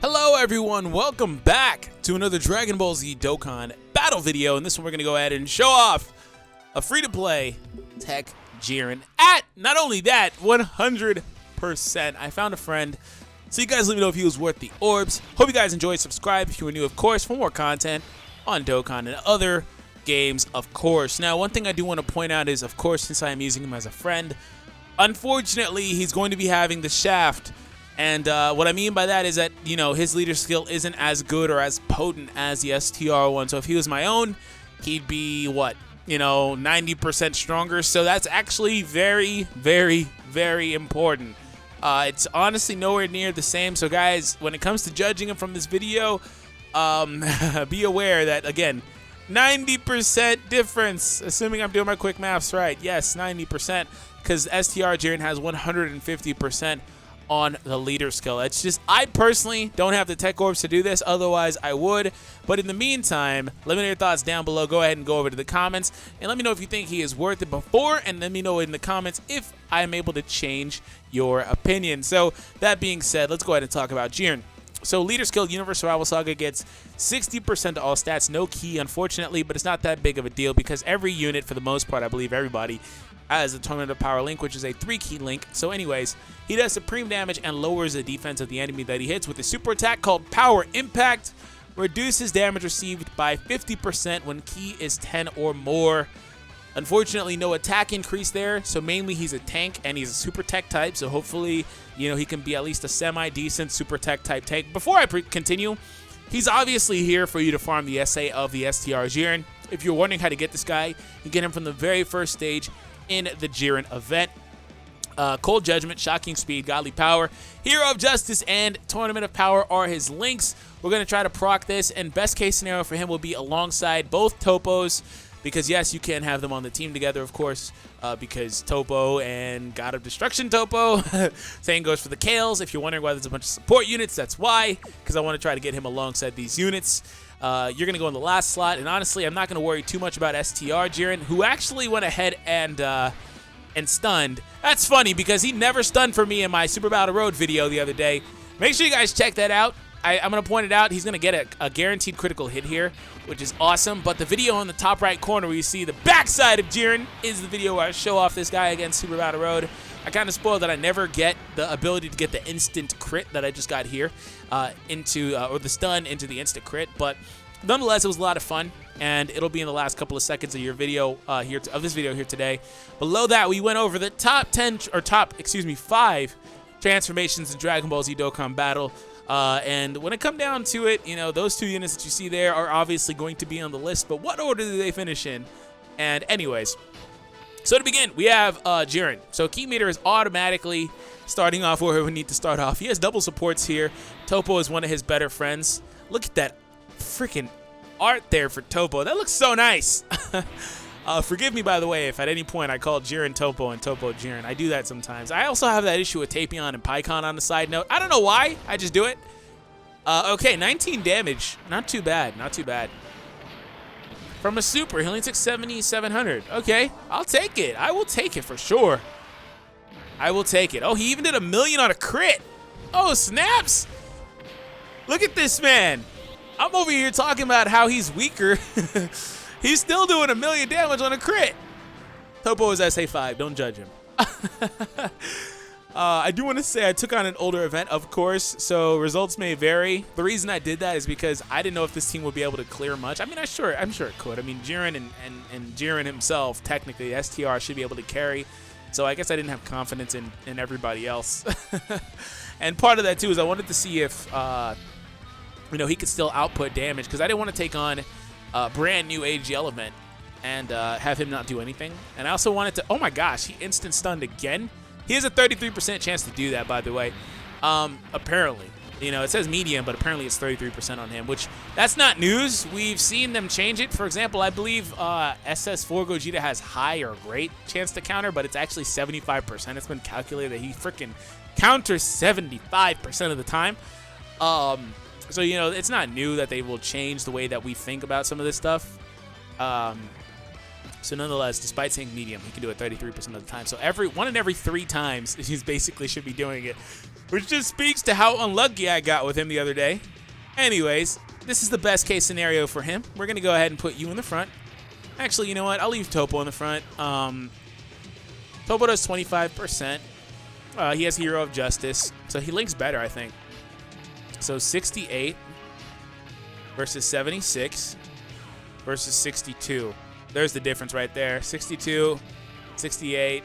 Hello everyone, welcome back to another Dragon Ball Z Dokkan battle video. In this one we're going to go ahead and show off a free-to-play TEQ JIREN at, not only that, 100%. I found a friend, so you guys let me know if he was worth the orbs. Hope you guys enjoyed. Subscribe if you are new, of course, for more content on Dokkan and other games, of course. Now, one thing I do want to point out is, of course, since I am using him as a friend, unfortunately, he's going to be having the shaft. And what I mean by that is that, you know, his leader skill isn't as good or as potent as the STR one. So if he was my own, he'd be, what, you know, 90% stronger. So that's actually very, very, very important. It's honestly nowhere near the same. So, guys, when it comes to judging him from this video, be aware that, again, 90% difference, assuming I'm doing my quick maths right. Yes, 90%, because STR Jiren has 150% on the leader skill. It's just, I personally don't have the tech orbs to do this, otherwise I would. But in the meantime, let me know your thoughts down below. Go ahead and go over to the comments and let me know if you think he is worth it before, and let me know in the comments if I am able to change your opinion. So that being said, let's go ahead and talk about Jiren. So leader skill, Universe Survival Saga gets 60% to all stats, no key unfortunately, but it's not that big of a deal because every unit, for the most part, I believe everybody, has a Tournament of Power link, which is a 3-key link. So anyways, he does supreme damage and lowers the defense of the enemy that he hits with a super attack called Power Impact. Reduces damage received by 50% when key is 10 or more. Unfortunately, no attack increase there, so mainly he's a tank and he's a super tech type, so hopefully, you know, he can be at least a semi-decent super tech type tank. Before I continue, he's obviously here for you to farm the SA of the STR Jiren. If you're wondering how to get this guy, you get him from the very first stage in the Jiren event. Cold Judgment, Shocking Speed, Godly Power, Hero of Justice, and Tournament of Power are his links. We're going to try to proc this, and best case scenario for him will be alongside both Topos, because yes, you can have them on the team together, of course, because Topo and God of Destruction Topo. Same goes for the Kales. If you're wondering why there's a bunch of support units, that's why, because I want to try to get him alongside these units. You're going to go in the last slot, and honestly, I'm not going to worry too much about STR Jiren, who actually went ahead and stunned. That's funny, because he never stunned for me in my Super Battle Road video the other day. Make sure you guys check that out. I'm going to point it out. He's going to get a guaranteed critical hit here, which is awesome. But the video on the top right corner where you see the backside of Jiren is the video where I show off this guy against Super Battle Road. I kind of spoiled that I never get the ability to get the instant crit that I just got here or the stun into the instant crit. But nonetheless, it was a lot of fun, and it'll be in the last couple of seconds of your video this video here today. Below that, we went over the top 5 transformations in Dragon Ball Z Dokkan Battle. And when it come down to it, you know, those 2 units that you see there are obviously going to be on the list, but what order do they finish in? And anyways, so to begin, we have Jiren. So key meter is automatically starting off where we need to start off. He has double supports here. Topo is one of his better friends. Look at that freaking art there for Topo. That looks so nice. Forgive me, by the way, if at any point I call Jiren Topo and Topo Jiren. I do that sometimes. I also have that issue with Tapion and Pycon on the side note. I don't know why. I just do it. Okay, 19 damage. Not too bad. Not too bad. From a super, he only took 7,700. Okay, I'll take it. I will take it for sure. I will take it. Oh, he even did 1,000,000 on a crit. Oh, snaps. Look at this man. I'm over here talking about how he's weaker. He's still doing 1,000,000 damage on a crit. Topo is SA5. Don't judge him. I do want to say I took on an older event, of course, so results may vary. The reason I did that is because I didn't know if this team would be able to clear much. I mean, I'm sure it could. I mean, Jiren and Jiren himself, technically, STR should be able to carry. So I guess I didn't have confidence in everybody else. And part of that, too, is I wanted to see if, you know, he could still output damage, because I didn't want to take on brand new AGL event and have him not do anything. And I also wanted to, oh my gosh, he instant stunned again. He has a 33% chance to do that, by the way. Apparently, you know, it says medium, but apparently it's 33% on him, which that's not news. We've seen them change it. For example, I believe SS4 Gogeta has high or great chance to counter, but it's actually 75%. It's been calculated that he freaking counters 75% of the time. So, you know, it's not new that they will change the way that we think about some of this stuff. So nonetheless, despite saying medium, he can do it 33% of the time. So one in every 3 times, he's basically should be doing it. which just speaks to how unlucky I got with him the other day. Anyways, this is the best case scenario for him. We're going to go ahead and put you in the front. Actually, you know what? I'll leave Topo in the front. Topo does 25%. He has Hero of Justice, so he links better, I think. So 68 versus 76 versus 62. There's the difference right there. 62, 68,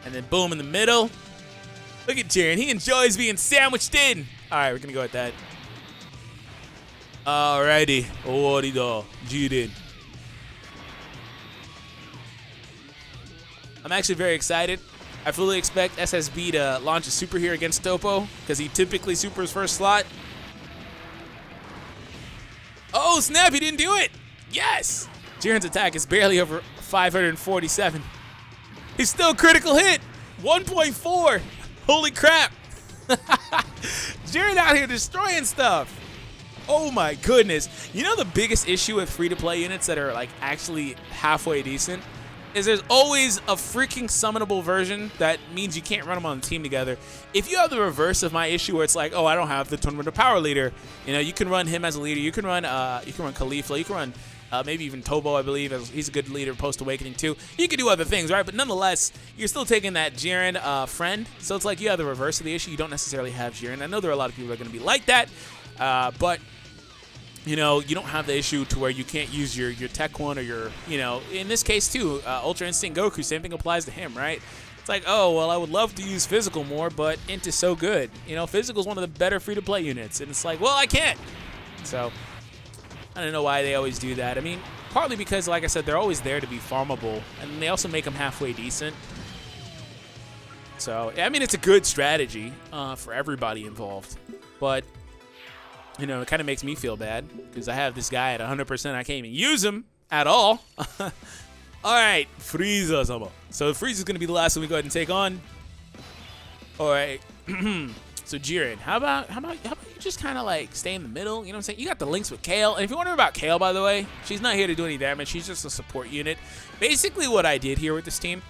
and then boom in the middle. Look at Jiren. He enjoys being sandwiched in. All right, we're going to go with that. Alrighty. Orido. Jiren. I'm actually very excited. I fully expect SSB to launch a super here against Topo because he typically supers first slot. Oh, snap. He didn't do it. Yes. Jiren's attack is barely over 547. He's still critical hit. 1.4. Holy crap. Jiren out here destroying stuff. Oh my goodness. You know the biggest issue with free-to-play units that are like actually halfway decent is there's always a freaking summonable version that means you can't run them on the team together. If you have the reverse of my issue where it's like, oh, I don't have the Tournament of Power leader, you know, you can run him as a leader. You can run Caulifla. You can run maybe even Tobo, I believe. He's a good leader post-Awakening too. You can do other things, right? But nonetheless, you're still taking that Jiren friend. So it's like you have the reverse of the issue. You don't necessarily have Jiren. I know there are a lot of people that are going to be like that, but you know, you don't have the issue to where you can't use your Tech 1 or your, you know, in this case too, Ultra Instinct Goku, same thing applies to him, right? It's like, oh, well, I would love to use Physical more, but Int is so good. You know, Physical is one of the better free-to-play units, and it's like, well, I can't. So, I don't know why they always do that. I mean, partly because, like I said, they're always there to be farmable, and they also make them halfway decent. So, I mean, it's a good strategy for everybody involved, but you know, it kind of makes me feel bad because I have this guy at 100%. I can't even use him at all. All right, Frieza sama. So Frieza's going to be the last one we go ahead and take on. All right. So Jiren, how about you just kind of like stay in the middle? You know what I'm saying? You got the links with Kale. And if you're wondering about Kale, by the way, she's not here to do any damage. She's just a support unit. Basically what I did here with this team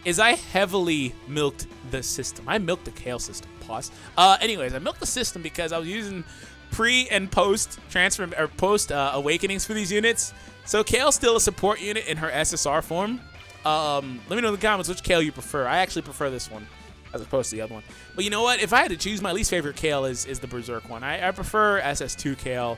is I heavily milked the system. I milked the Kale system. Pause. Anyways, I milked the system because I was using pre and post transfer or post awakenings for these units. So Kale's still a support unit in her SSR form. Let me know in the comments which Kale you prefer. I actually prefer this one as opposed to the other one. But you know what? If I had to choose, my least favorite Kale is the Berserk one. I prefer SS2 Kale.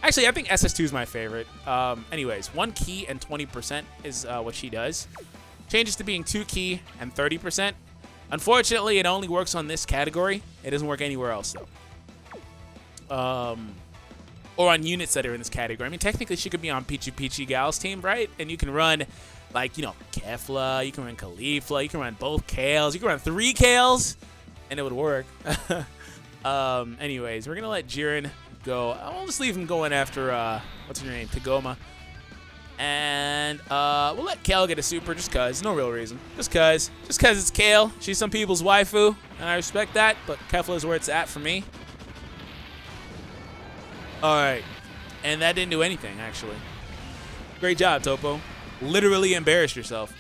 Actually, I think SS2 is my favorite. Anyways, 1 key and 20% is what she does. Changes to being 2 key and 30%. Unfortunately, it only works on this category. It doesn't work anywhere else, though. Or on units that are in this category. I mean, technically, she could be on Peachy Gal's team, right? And you can run, like, you know, Kefla, you can run Caulifla, you can run both Kales, you can run 3 Kales, and it would work. Anyways, we're going to let Jiren go. I'll just leave him going after, what's her name, Tagoma. And we'll let Kale get a super just because. No real reason. Just because it's Kale. She's some people's waifu, and I respect that, but Kefla is where it's at for me. All right, and that didn't do anything, actually. Great job, Topo. Literally embarrassed yourself.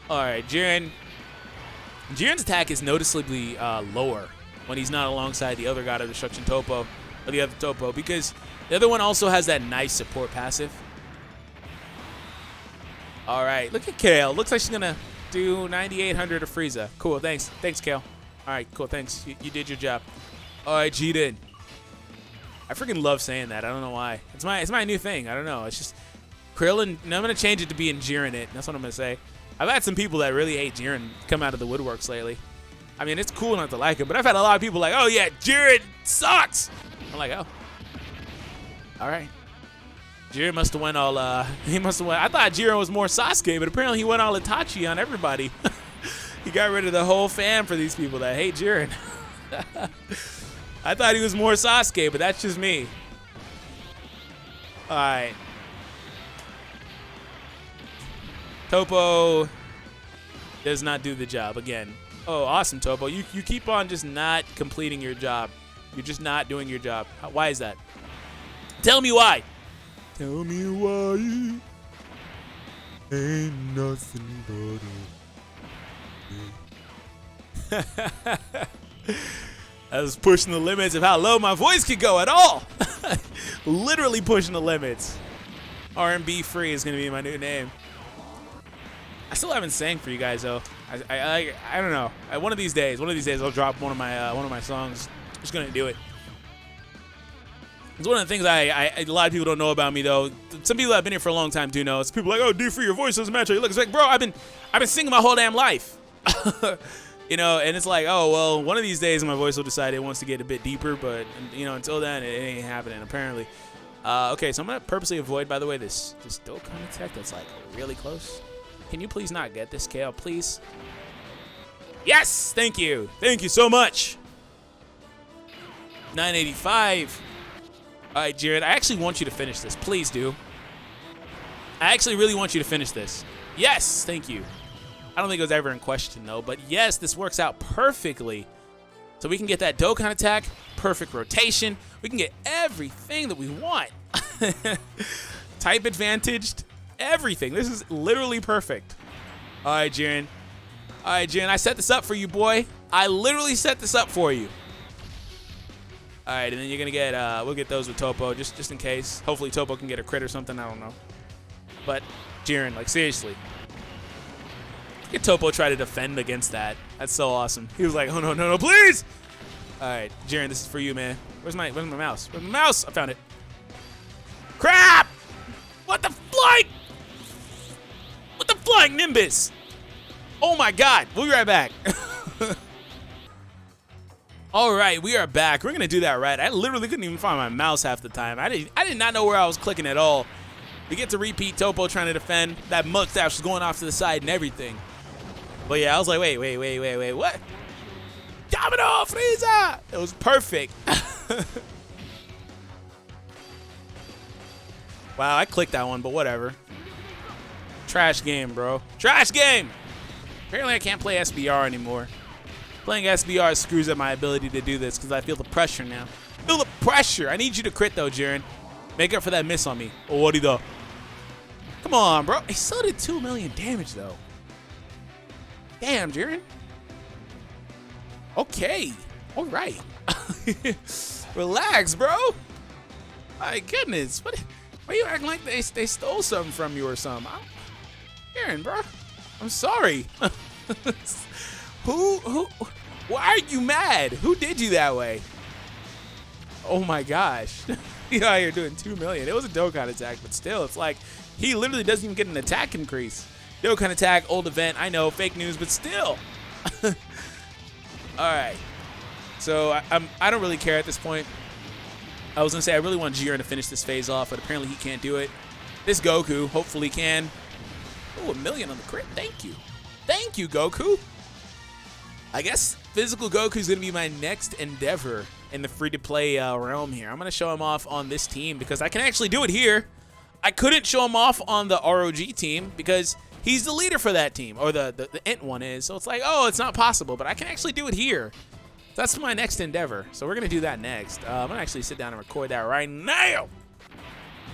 All right, Jiren's attack is noticeably lower when he's not alongside the other God of Destruction, Topo, or the other Topo, because the other one also has that nice support passive. All right, look at Kale. Looks like she's going to do 9,800 to Frieza. Cool, thanks. Thanks, Kale. All right, cool, thanks. You did your job. All right, Jiren. I freaking love saying that. I don't know why. It's my new thing. I don't know. It's just Krillin. And I'm gonna change it to being Jiren it. That's what I'm gonna say. I've had some people that really hate Jiren come out of the woodworks lately. I mean, it's cool not to like it, but I've had a lot of people like, oh yeah, Jiren sucks. I'm like, oh, all right. Jiren must have went all. He must have went. I thought Jiren was more Sasuke, but apparently he went all Itachi on everybody. He got rid of the whole fam for these people that hate Jiren. I thought he was more Sasuke, but that's just me. All right. Topo does not do the job again. Oh, awesome, Topo. You keep on just not completing your job. You're just not doing your job. Why is that? Tell me why. Tell me why. Ain't nothing but a I was pushing the limits of how low my voice could go at all. Literally pushing the limits. R&B Free is going to be my new name. I still haven't sang for you guys though. I don't know. One of these days I'll drop one of my songs. I'm just gonna do it. It's one of the things a lot of people don't know about me though. Some people that have been here for a long time do know. It's people like, oh, D, for your voice doesn't match how you look. It's like, bro, I've been singing my whole damn life. You know, and it's like, oh well, one of these days my voice will decide it wants to get a bit deeper, but you know, until then it ain't happening apparently. Okay, so I'm gonna purposely avoid, by the way, this Dokkan attack that's like really close. Can you please not get this, Kale, please? Yes! Thank you. Thank you so much. 985. All right, Jiren, I actually want you to finish this. Please do. I actually really want you to finish this. Yes! Thank you. I don't think it was ever in question, though. But yes, this works out perfectly. So we can get that Dokkan attack, perfect rotation. We can get everything that we want. Type advantaged. Everything. This is literally perfect. All right, Jiren. All right, Jiren, I set this up for you, boy. I literally set this up for you. All right, and then you're going to get, we'll get those with Topo, just in case. Hopefully Topo can get a crit or something. I don't know. But, Jiren, like, seriously. Get Topo try to defend against that. That's so awesome. He was like, oh, no, please. All right, Jiren, this is for you, man. Where's my mouse? Where's my mouse? I found it. Crap! What the flying? What the flying Nimbus? Oh my God! We'll be right back. All right, we are back. We're gonna do that right. I literally couldn't even find my mouse half the time. I did not know where I was clicking at all. We get to repeat Topo trying to defend. That mustache was going off to the side and everything. But yeah, I was like, wait, what? Domino Frieza! It was perfect. Wow, I clicked that one, but whatever. Trash game, bro. Trash game! Apparently I can't play SBR anymore. Playing SBR screws up my ability to do this because I feel the pressure now. Feel the pressure! I need you to crit though, Jiren. Make up for that miss on me. Oh, what the? Come on, bro. He still did 2 million damage though. Damn, Jiren. Okay. All right. Relax, bro. My goodness. What? Why are you acting like they stole something from you or something? Jiren, bro. I'm sorry. Why are you mad? Who did you that way? Oh my gosh. You out here doing 2 million. It was a Dokkan attack, but still, it's like he literally doesn't even get an attack increase. Dokkan attack, old event. I know, fake news, but still. All right. So I don't really care at this point. I was going to say I really want Jiren to finish this phase off, but apparently he can't do it. This Goku hopefully can. Oh, 1 million on the crit. Thank you. Thank you, Goku. I guess physical Goku is going to be my next endeavor in the free-to-play realm here. I'm going to show him off on this team because I can actually do it here. I couldn't show him off on the ROG team because he's the leader for that team, or the Int one is. So it's like, oh, it's not possible, but I can actually do it here. That's my next endeavor. So we're going to do that next. I'm going to actually sit down and record that right now.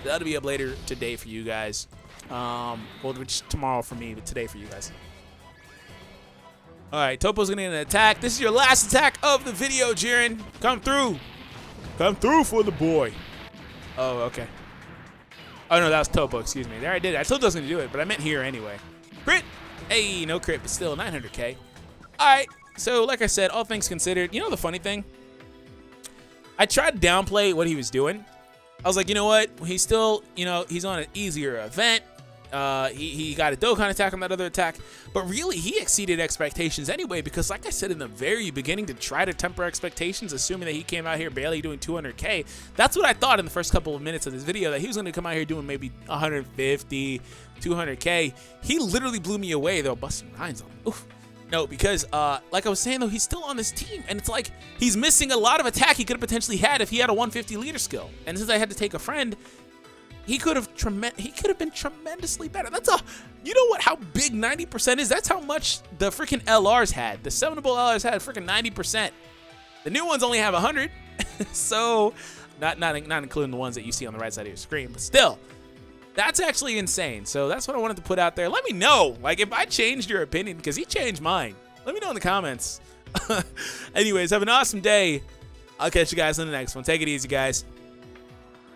That'll be up later today for you guys. Well, which tomorrow for me, but today for you guys. All right, Topo's going to get an attack. This is your last attack of the video, Jiren. Come through. Come through for the boy. Oh, okay. Oh, no, that was Topo. Excuse me. There I did it. I told I was going to do it, but I meant here anyway. Crit. Hey, no crit, but still 900K. All right. So, like I said, all things considered, you know the funny thing? I tried to downplay what he was doing. I was like, you know what? He's still, you know, he's on an easier event. He got a Dokkan attack on that other attack. But really, he exceeded expectations anyway because, like I said in the very beginning, to try to temper expectations, assuming that he came out here barely doing 200K, that's what I thought in the first couple of minutes of this video, that he was going to come out here doing maybe 150, 200K. He literally blew me away, though, busting rhymes on him. Oof. No, because, like I was saying, though, he's still on this team, and it's like he's missing a lot of attack he could have potentially had if he had a 150 leader skill. And since I had to take a friend, he could have been tremendously better. That's you know what? How big 90% is? That's how much the freaking LRs had. The summonable LRs had freaking 90%. The new ones only have 100, so not including the ones that you see on the right side of your screen, but still. That's actually insane. So that's what I wanted to put out there. Let me know, like, if I changed your opinion, because he changed mine. Let me know in the comments. Anyways, have an awesome day. I'll catch you guys on the next one. Take it easy, guys.